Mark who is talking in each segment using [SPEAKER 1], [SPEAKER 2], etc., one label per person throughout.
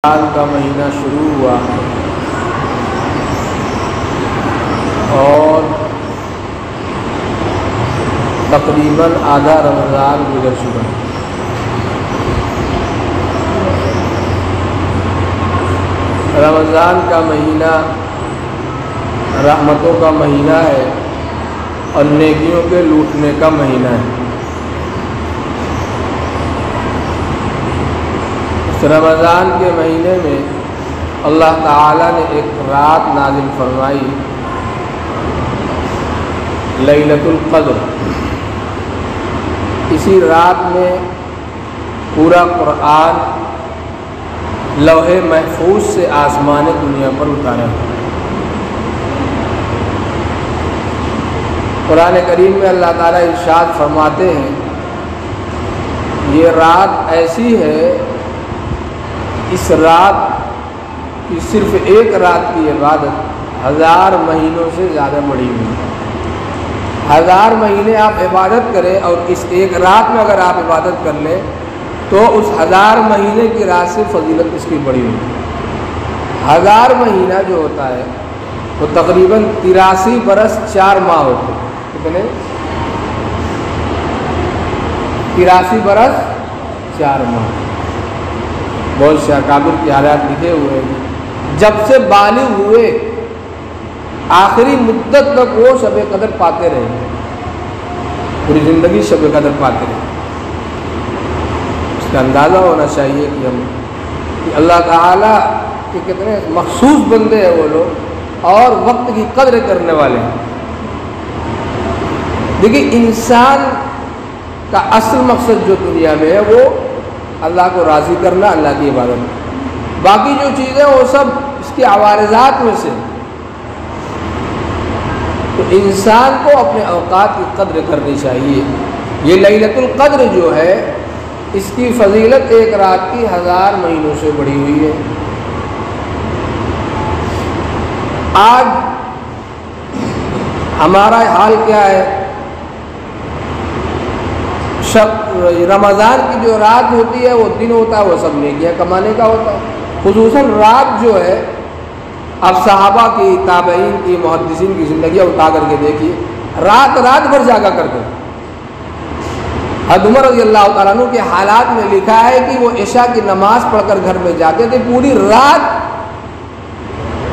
[SPEAKER 1] رمضان کا مہینہ شروع ہوا اور تقریباً آدھا رمضان گزر چکا ہے۔ رمضان کا مہینہ رحمتوں کا مہینہ ہے اور نیکیوں کے لوٹنے کا مہینہ ہے۔ اس رمضان کے مہینے میں اللہ تعالیٰ نے ایک رات نازل فرمائی، لیلۃ القدر۔ اسی رات میں پورا قرآن لوح محفوظ سے آسمان دنیا پر اتارا ہے۔ قرآن کریم میں اللہ تعالیٰ ارشاد فرماتے ہیں، یہ رات ایسی ہے، اس رات کی صرف ایک رات کی عبادت 1000 مہینوں سے زیادہ بڑی ہوئی ہے۔ 1000 مہینے آپ عبادت کریں اور اس ایک رات میں اگر آپ عبادت کر لیں تو اس 1000 مہینے کی رات سے فضیلت اس کی بڑی ہوئی۔ 1000 مہینہ جو ہوتا ہے وہ تقریباً 83 برس 4 ماہ ہوتے ہیں۔ کتنے؟ 83 برس 4 ماہ۔ بہت سے اکابر کی حالات لکھے ہوئے ہیں، جب سے بالغ ہوئے آخری مدت تک وہ شب قدر پاتے رہے، پوری زندگی شب قدر پاتے رہے۔ اس کا اندازہ ہونا چاہیے کہ اللہ تعالیٰ کے کتنے مخصوص بندے ہیں وہ لوگ، اور وقت کی قدر کرنے والے ہیں۔ دیکھیے، انسان کا اصل مقصد جو دنیا میں ہے وہ اللہ کو راضی کرنا، اللہ کی عبادت۔ باقی جو چیزیں وہ سب اس کی عوارضات میں سے۔ تو انسان کو اپنے اوقات کی قدر کرنی چاہیے۔ یہ لیلۃ القدر جو ہے اس کی فضیلت ایک رات کی 1000 مہینوں سے بڑھی ہوئی ہے۔ آج ہمارا حال کیا ہے؟ رمضان کی جو رات ہوتی ہے وہ دن ہوتا ہے، وہ سب نیکیاں کمانے کا ہوتا ہے۔ خصوصاً رات جو ہے، اب صحابہ کی، تابعین کی، محدثین کی زندگیاں اٹھا کر کے دیکھیے، رات بھر جاگا کرتے۔ حضرت عمر رضی اللہ تعالیٰ عنہ کے حالات میں لکھا ہے کہ وہ عشاء کی نماز پڑھ کر گھر میں جاتے تھے، پوری رات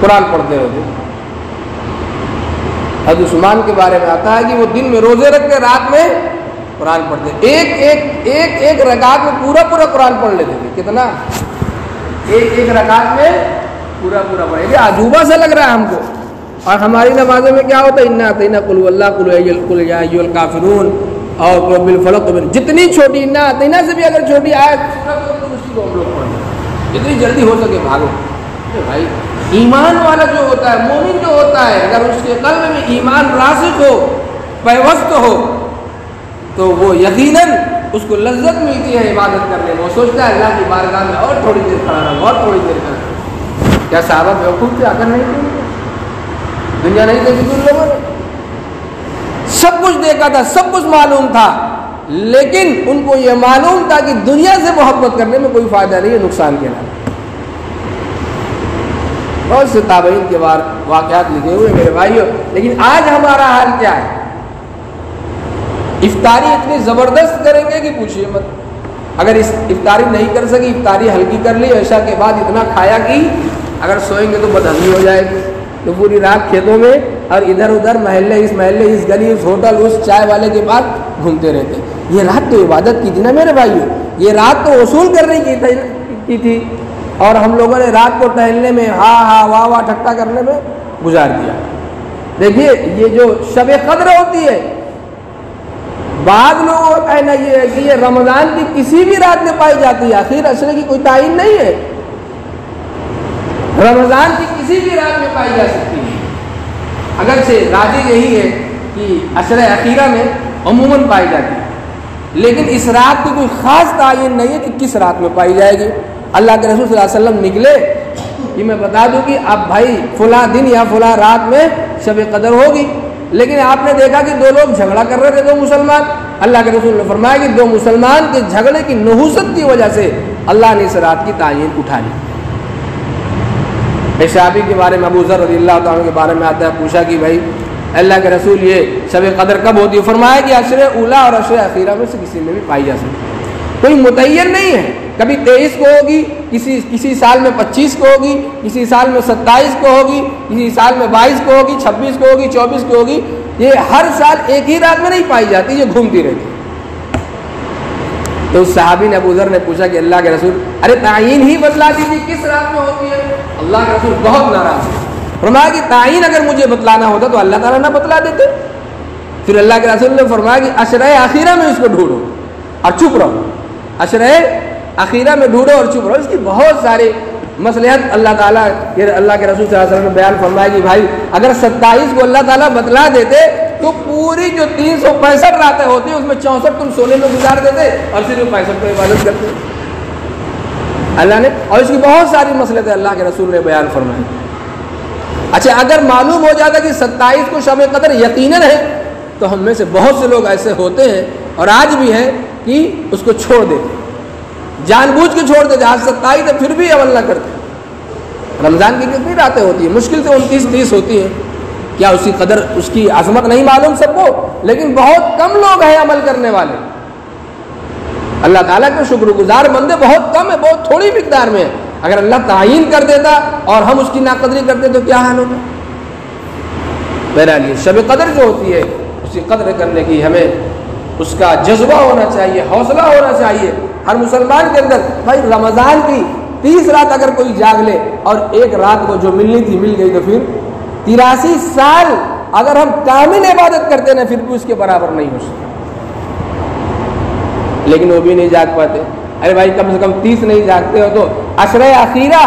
[SPEAKER 1] قرآن پڑھتے رہتے۔ حضرت عثمان کے بارے میں آتا ہے کہ وہ دن میں روزے رکھ کے رات میں قرآن پڑھتے، ایک رکعت میں پورا قرآن پڑھ لیتے تھے۔ کتنا؟ ایک رکعت میں پورا پڑھے گا۔ عجوبہ سا لگ رہا ہے ہم کو۔ اور ہماری نمازوں میں کیا ہوتا ہے؟ انا اعطیناک قل واللہ قل یا ایھا الکافرون اور قل بالفلق، جتنی چھوٹی انا اعطینا سے بھی اگر چھوٹی آیت تو اسی کو ہم لوگ پڑھیں، جتنی جلدی ہو سکے بھاگو۔ بھائی، ایمان والا جو ہوتا ہے، مومن جو ہوتا ہے، اگر اس کے قلب میں ایمان راسخ ہو، پیوست ہو، تو وہ یقیناً اس کو لذت ملتی ہے عبادت کرنے میں۔ وہ سوچتا ہے اللہ کی بارگاہ میں اور تھوڑی دیر کھڑا رہا، اور تھوڑی دیر کھڑا رہا۔ کیا صحابہ بیوقوف تھے؟ آ کر نہیں تھے؟ دنیا نہیں دیکھی تھی ان لوگوں نے؟ سب کچھ دیکھا تھا، سب کچھ معلوم تھا، لیکن ان کو یہ معلوم تھا کہ دنیا سے محبت کرنے میں کوئی فائدہ نہیں ہے، نقصان کے علاوہ۔ بہت سے تابعین کے واقعات لکھے ہوئے میرے بھائیوں۔ لیکن آج ہمارا حال کیا ہے؟ افطاری اتنی زبردست کریں گے کہ پوچھیے مت۔ اگر اس افطاری نہیں کر سکی، افطاری ہلکی کر لی، عشاء کے بعد اتنا کھایا کہ اگر سوئیں گے تو بدہضمی ہو جائے گی، تو پوری رات کھیتوں میں اور ادھر ادھر محلے، اس گلی، اس ہوٹل، اس چائے والے کے پاس گھومتے رہتے۔ یہ رات تو عبادت کی تھی نا میرے بھائیوں، یہ رات تو وصول کرنے کی تھی، اور ہم لوگوں نے رات کو ٹہلنے میں، ہاں واہ ٹھٹا کرنے میں گزار دیا۔ دیکھیے، یہ جو شب قدر ہوتی ہے، بعض لوگوں کا کہنا یہ ہے کہ یہ رمضان کی کسی بھی رات میں پائی جاتی ہے، اخیر عشرے کی کوئی تعین نہیں ہے، رمضان کی کسی بھی رات میں پائی جا سکتی ہے۔ اگرچہ راجح یہی ہے کہ عشرے اخیرہ میں عموماً پائی جاتی ہے، لیکن اس رات کی کوئی خاص تعین نہیں ہے کہ کس رات میں پائی جائے گی۔ اللہ کے رسول صلی اللہ علیہ وسلم نکلے کہ میں بتا دوں کہ اب بھائی فلاں دن یا فلاں رات میں شب قدر ہوگی، لیکن آپ نے دیکھا کہ 2 لوگ جھگڑا کر رہے تھے، 2 مسلمان۔ اللہ کے رسول نے فرمایا کہ 2 مسلمان کے جھگڑے کی نحوست کی وجہ سے اللہ نے اس رات کی تعین اٹھا لی۔ ایک صحابی کے بارے میں ابو ذر رضی اللہ تعالیٰ کے بارے میں آتا ہے، پوچھا کہ بھائی اللہ کے رسول یہ شب قدر کب ہوتی ہے؟ فرمایا کہ عشر اولا اور عشر اخیرہ میں سے کسی میں بھی پائی جا سکتی، کوئی متعین نہیں ہے، کبھی 23 کو ہوگی، کسی سال میں 25 کو ہوگی، کسی سال میں 27 کو ہوگی، کسی سال میں 22 کو ہوگی، 26 کو ہوگی، 24 کو ہوگی، یہ ہر سال ایک ہی رات میں نہیں پائی جاتی، یہ گھومتی رہتی۔ تو اس صحابی نے ابو ذر نے پوچھا کہ اللہ کے رسول ارے تعین ہی بتلا دیجیے کس رات میں ہوتی ہے؟ اللہ کے رسول بہت ناراض ہے، فرمایا کہ تعین اگر مجھے بتلانا ہوتا تو اللہ تعالیٰ نہ بتلا دیتے۔ پھر اللہ کے رسول نے فرمایا کہ عشرۂ اخیرہ میں اس کو ڈھونڈو اور چپ رہو، عشرۂ اخیرہ میں ڈھونڈو اور چپ رہو۔ اس کی بہت سارے مصلحت اللہ تعالیٰ اللہ کے رسول صلی اللہ علیہ وسلم نے بیان فرمایا کہ بھائی اگر 27 کو اللہ تعالیٰ بتلا دیتے تو پوری جو 365 راتیں ہوتی ہیں اس میں 64 تم سونے میں گزار دیتے اور صرف 65 کو عبادت کرتے اللہ نے، اور اس کی بہت ساری مصلحتیں اللہ کے رسول نے بیان فرمائی۔ اچھا اگر معلوم ہو جاتا کہ 27 کو شب قدر یقیناً ہے تو ہم میں سے بہت سے لوگ ایسے ہوتے ہیں اور آج بھی ہیں کہ اس کو چھوڑ دیتے، جان بوجھ کے چھوڑ دیتے، آج 27 ہے پھر بھی عمل نہ کرتے۔ رمضان کی کتنی راتیں ہوتی ہیں؟ مشکل سے 29-30 ہوتی ہیں، کیا اس کی قدر اس کی عظمت نہیں معلوم سب کو؟ لیکن بہت کم لوگ ہیں عمل کرنے والے، اللہ تعالیٰ کے شکر گزار بندے بہت کم ہیں، بہت تھوڑی مقدار میں ہیں۔ اگر اللہ تعین کر دیتا اور ہم اس کی ناقدری کرتے تو کیا حال ہوتا؟ بہرحال یہ شب قدر جو ہوتی ہے اس کی قدر کرنے کی ہمیں اس کا جذبہ ہونا چاہیے، حوصلہ ہونا چاہیے ہر مسلمان کے اندر۔ بھائی رمضان کی 30 رات اگر کوئی جاگ لے اور ایک رات کو جو ملنی تھی مل گئی تو پھر 83 سال اگر ہم کامل عبادت کرتے ہیں پھر بھی اس کے برابر نہیں ہو سکتا، لیکن وہ بھی نہیں جاگ پاتے۔ ارے بھائی کم سے کم 30 نہیں جاگتے ہو تو عشرۂ اخیرہ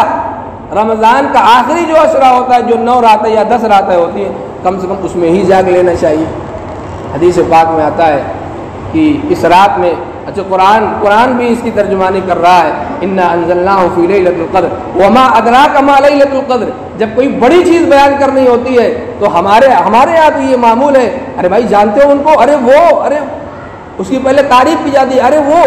[SPEAKER 1] رمضان کا آخری جو عشرہ ہوتا ہے جو 9 راتیں یا 10 راتیں ہوتی ہیں کم سے کم اس میں ہی جاگ لینا چاہیے۔ حدیث پاک میں آتا ہے کہ اس رات میں اچھا قرآن بھی اس کی ترجمانی کر رہا ہے، انا انزلناہ فی لیلۃ القدر وما ادراک ما لیلۃ القدر۔ جب کوئی بڑی چیز بیان کرنی ہوتی ہے تو ہمارے یہاں تو یہ معمول ہے، ارے بھائی جانتے ہو ان کو، ارے وہ، ارے اس کی پہلے تعریف کی جاتی ہے، ارے وہ،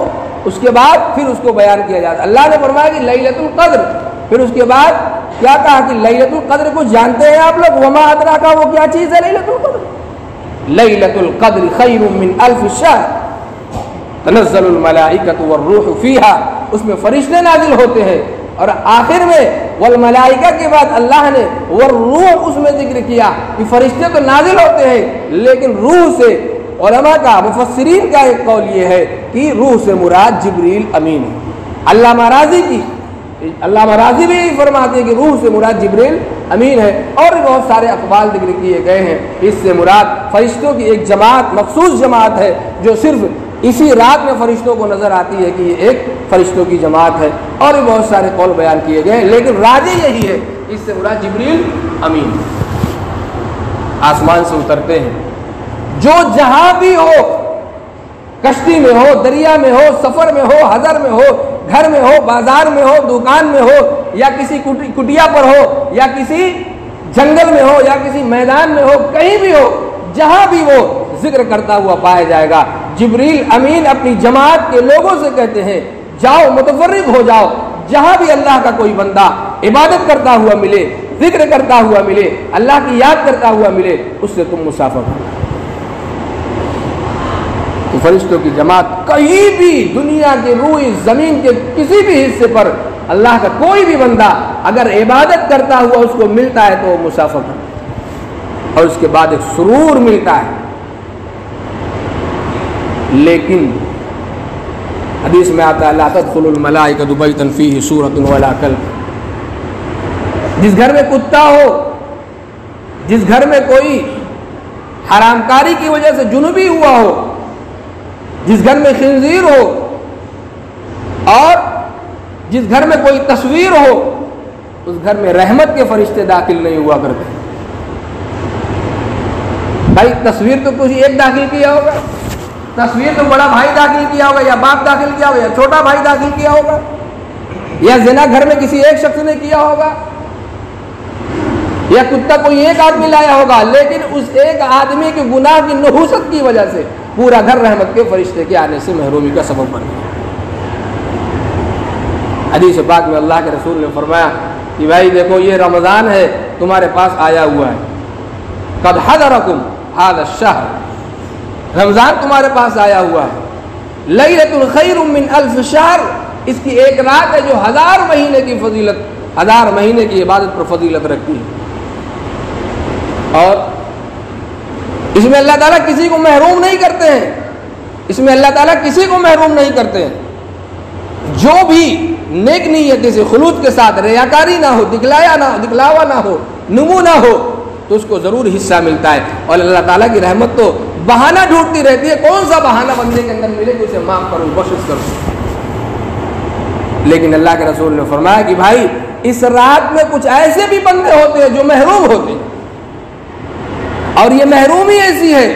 [SPEAKER 1] اس کے بعد پھر اس کو بیان کیا جاتا ہے۔ اللہ نے فرمایا کہ لیلۃ القدر، پھر اس کے بعد کیا کہا کہ لیلۃ القدر کو جانتے ہیں آپ لوگ؟ وما ادراک، وہ کیا چیز ہے لیلۃ القدر؟ لیلۃ القدر خیر من الف شہر تنزل الملائکۃ والروح فیہا، اس میں فرشتے نازل ہوتے ہیں، اور آخر میں والملائکہ کے بعد اللہ نے والروح اس میں ذکر کیا کہ فرشتے تو نازل ہوتے ہیں لیکن روح سے، علماء کا مفسرین کا ایک قول یہ ہے کہ روح سے مراد جبریل امین ہے۔ علامہ راضی بھی یہی فرماتے ہیں کہ روح سے مراد جبریل امین ہے، اور بھی بہت سارے اقوال ذکر کیے گئے ہیں۔ اس سے مراد فرشتوں کی ایک جماعت، مخصوص جماعت ہے جو صرف اسی رات میں فرشتوں کو نظر آتی ہے کہ یہ ایک فرشتوں کی جماعت ہے، اور بھی بہت سارے قول بیان کیے گئے ہیں، لیکن راجح یہی ہے اس سے مراد جبریل امین آسمان سے اترتے ہیں، جو جہاں بھی ہو، کشتی میں ہو، دریا میں ہو، سفر میں ہو، حضر میں ہو، گھر میں ہو، بازار میں ہو، دکان میں ہو، یا کسی کٹیا پر ہو، یا کسی جنگل میں ہو، یا کسی میدان میں ہو، کہیں بھی ہو، جہاں بھی وہ ذکر کرتا ہوا پایا جائے گا۔ جبریل امین اپنی جماعت کے لوگوں سے کہتے ہیں جاؤ متفرق ہو جاؤ، جہاں بھی اللہ کا کوئی بندہ عبادت کرتا ہوا ملے، ذکر کرتا ہوا ملے، اللہ کی یاد کرتا ہوا ملے، اس سے تم مسافر ہو۔ تو فرشتوں کی جماعت کہیں بھی دنیا کے روئے زمین کے کسی بھی حصے پر اللہ کا کوئی بھی بندہ اگر عبادت کرتا ہوا اس کو ملتا ہے تو وہ مسافر ہے، اور اس کے بعد ایک سرور ملتا ہے۔ لیکن حدیث میں آتا ہے لا تدخل الملائکۃ بیتا فیہ سورۃ ولا کلب، جس گھر میں کتا ہو، جس گھر میں کوئی حرام کاری کی وجہ سے جنبی ہوا ہو، جس گھر میں خنزیر ہو، اور جس گھر میں کوئی تصویر ہو، اس گھر میں رحمت کے فرشتے داخل نہیں ہوا کرتے۔ بھائی تصویر تو کسی ایک داخل کیا ہوگا، تصویر تو بڑا بھائی داخل کیا ہوگا، یا باپ داخل کیا ہوگا، یا چھوٹا بھائی داخل کیا ہوگا، یا زنا گھر میں کسی ایک شخص نے کیا ہوگا، یا کتا کوئی ایک آدمی لایا ہوگا، لیکن اس ایک آدمی کے گناہ کی نحوست کی وجہ سے پورا گھر رحمت کے فرشتے کے آنے سے محرومی کا سبب بن گیا۔ حدیث پاک میں اللہ کے رسول نے فرمایا کہ بھائی دیکھو یہ رمضان ہے تمہارے پاس آیا ہوا ہے، قد حضرکم ھذا الشہر، رمضان تمہارے پاس آیا ہوا ہے، لیلۃ خیر من الف شہر، اس کی ایک رات ہے جو 1000 مہینے کی فضیلت، 1000 مہینے کی عبادت پر فضیلت رکھتی ہے۔ اور اس میں اللہ تعالیٰ کسی کو محروم نہیں کرتے ہیں، اس میں اللہ تعالیٰ کسی کو محروم نہیں کرتے ہیں۔ جو بھی نیک نیت سے خلوص کے ساتھ ریاکاری نہ ہو، دکھلاوا نہ ہو، نمو نہ ہو، تو اس کو ضرور حصہ ملتا ہے۔ اور اللہ تعالیٰ کی رحمت تو بہانہ ڈھونڈتی رہتی ہے، کون سا بہانہ بندے کے اندر ملے کہ اسے معاف کروں، بخشش کروں۔ لیکن اللہ کے رسول نے فرمایا کہ بھائی اس رات میں کچھ ایسے بھی بندے ہوتے ہیں جو محروم ہوتے ہیں، اور یہ محرومی ایسی ہے،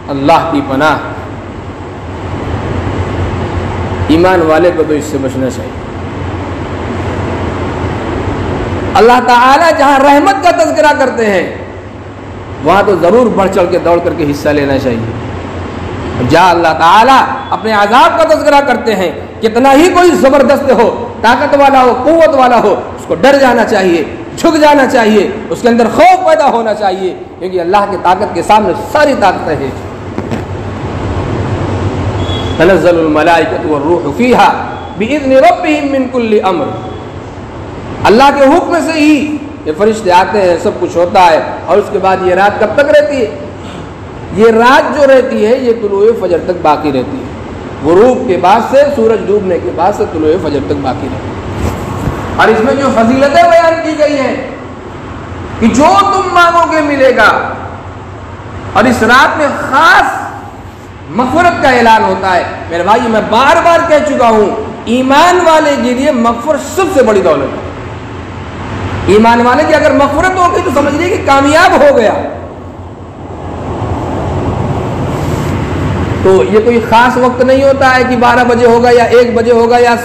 [SPEAKER 1] اللہ کی پناہ، ایمان والے کو تو اس سے بچنا چاہیے۔ اللہ تعالیٰ جہاں رحمت کا تذکرہ کرتے ہیں وہاں تو ضرور بڑھ چڑھ کے دوڑ کر کے حصہ لینا چاہیے۔ جہاں اللہ تعالیٰ اپنے عذاب کا تذکرہ کرتے ہیں، کتنا ہی کوئی زبردست ہو، طاقت والا ہو، قوت والا ہو، اس کو ڈر جانا چاہیے، جھک جانا چاہیے، اس کے اندر خوف پیدا ہونا چاہیے، کیونکہ اللہ کی طاقت کے سامنے ساری طاقتیں ہیں۔ تنزل الملائکۃ والروح فیہا بإذن ربہم من کل امر، اللہ کے حکم سے ہی یہ فرشتے آتے ہیں، سب کچھ ہوتا ہے۔ اور اس کے بعد یہ رات کب تک رہتی ہے؟ یہ رات جو رہتی ہے یہ طلوع فجر تک باقی رہتی ہے، غروب کے بعد سے، سورج ڈوبنے کے بعد سے طلوع فجر تک باقی رہتی ہے۔ اور اس میں جو فضیلتیں بیان کی گئی ہیں کہ جو تم مانگو گے ملے گا، اور اس رات میں خاص مغفرت کا اعلان ہوتا ہے۔ میرے بھائی میں بار بار کہہ چکا ہوں، ایمان والے کے لیے مغفرت سب سے بڑی دولت ہے۔ ایمان والے کی اگر مغفرت ہوگی تو سمجھ لیجیے کہ کامیاب ہو گیا۔ تو یہ کوئی خاص وقت نہیں ہوتا ہے کہ 12 بجے ہوگا یا 1 بجے ہوگا یا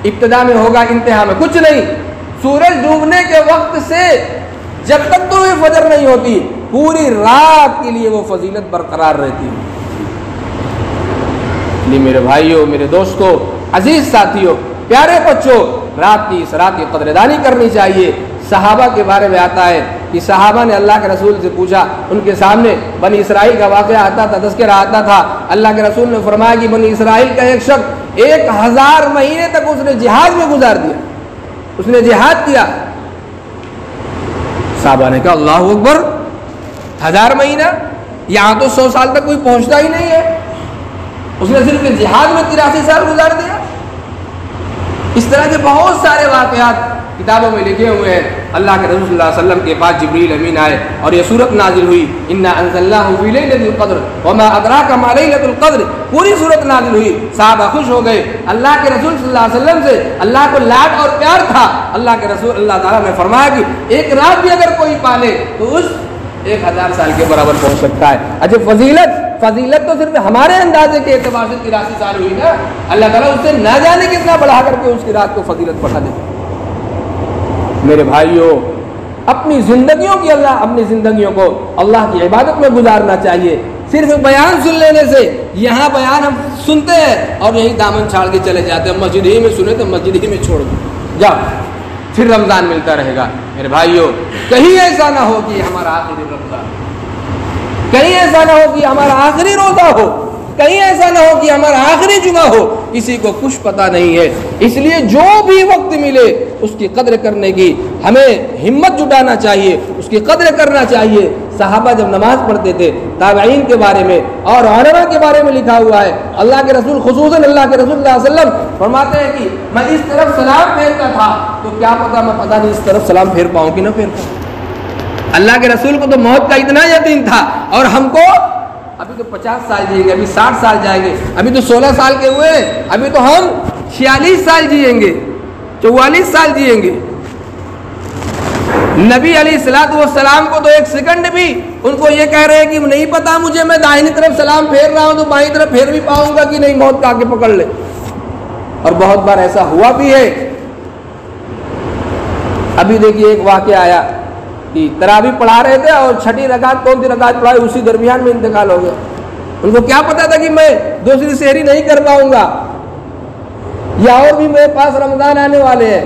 [SPEAKER 1] ابتدا میں ہوگا انتہا میں، کچھ نہیں۔ سورج ڈوبنے کے وقت سے جب تک تو یہ فجر نہیں ہوتی، پوری رات کے لیے وہ فضیلت برقرار رہتی ہے۔ میرے بھائیوں، میرے دوستوں، عزیز ساتھیوں، پیارے بچوں، رات کی اس رات کی قدردانی کرنی چاہیے۔ صحابہ کے بارے میں آتا ہے کہ صحابہ نے اللہ کے رسول سے پوچھا، ان کے سامنے بنی اسرائیل کا واقعہ آتا تھا، تذکرہ آتا تھا۔ اللہ کے رسول نے فرمایا کہ بنی اسرائیل کا ایک شخص 1000 مہینے تک اس نے جہاد میں گزار دیا، اس نے جہاد کیا۔ صحابہ نے کہا اللہ اکبر، 1000 مہینہ، یہاں تو 100 سال تک کوئی پہنچتا ہی نہیں ہے، اس نے صرف جہاد میں 83 سال گزار دیا۔ اس طرح کے بہت سارے واقعات کتابوں میں لکھے ہوئے ہیں۔ اللہ کے رسول صلی اللہ علیہ وسلم کے پاس جبریل امین آئے اور یہ سورت نازل ہوئی، انا انزلناہ فی لیلۃ القدر وما ادراک ما لیلۃ القدر، پوری سورت نازل ہوئی۔ صحابہ خوش ہو گئے، اللہ کے رسول صلی اللہ علیہ وسلم سے اللہ کو لاڈ اور پیار تھا۔ اللہ کے رسول اللہ تعالیٰ نے فرمایا کہ ایک رات بھی اگر کوئی پالے تو اس 1000 سال کے برابر پہنچ سکتا ہے۔ اچھا فضیلت تو صرف ہمارے اندازے کے اعتبار سے 83 سال ہوئی نا، اللہ تعالیٰ اس سے نہ جانے کتنا بڑھا کر کے اس کی رات کو فضیلت بڑھا دے۔ میرے بھائیوں، اپنی زندگیوں کو اللہ کی عبادت میں گزارنا چاہیے۔ صرف بیان سن لینے سے، یہاں بیان ہم سنتے ہیں اور یہی دامن چھاڑ کے چلے جاتے ہیں، مسجد ہی میں سنے تو مسجد ہی میں چھوڑ دیں، جاؤ پھر رمضان ملتا رہے گا۔ میرے بھائیوں، کہیں ایسا نہ ہو کہ ہمارا آخری رمضان، کہیں ایسا نہ ہو کہ ہمارا آخری روزہ ہو، کہیں ایسا نہ ہو کہ ہمارا آخری جمعہ ہو، کسی کو کچھ پتہ نہیں ہے۔ اس لیے جو بھی وقت ملے اس کی قدر کرنے کی ہمیں ہمت جٹانا چاہیے، اس کی قدر کرنا چاہیے۔ صحابہ جب نماز پڑھتے تھے، تابعین کے بارے میں اور علماء کے بارے میں لکھا ہوا ہے، اللہ کے رسول خصوصاً اللہ کے رسول صلی اللہ علیہ وسلم فرماتے ہیں کہ میں اس طرف سلام پھیرتا تھا تو کیا پتا میں پتہ نہیں اس طرف سلام پھیر پاؤں کہ نہ پھیر پاؤں۔ اللہ کے رسول کو تو موت کا اتنا یقین تھا، اور ہم کو ابھی تو 50 سال جئیں گے، ابھی 60 سال جائیں گے، ابھی تو 16 سال کے ہوئے ہیں، ابھی تو ہم 46 سال جئیں گے، 44 سال جئیں گے۔ نبی علیہ الصلوۃ والسلام کو تو 1 سیکنڈ بھی ان کو یہ کہہ رہے ہیں کہ نہیں پتا مجھے، میں دائنی طرف سلام پھیر رہا ہوں تو بائیں طرف پھیر بھی پاؤں گا کہ نہیں، موت کا آگے پکڑ لے۔ اور بہت بار ایسا ہوا بھی ہے۔ ابھی دیکھیے ایک واقعہ آیا کہ تراویح پڑھا رہے تھے اور 6ٹھی رکعت کون سی رکعت پڑھائی، اسی درمیان میں انتقال ہو گیا۔ ان کو کیا پتا تھا کہ میں دوسری سحری نہیں کر پاؤں گا، یا اور بھی میرے پاس رمضان آنے والے ہیں۔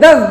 [SPEAKER 1] 10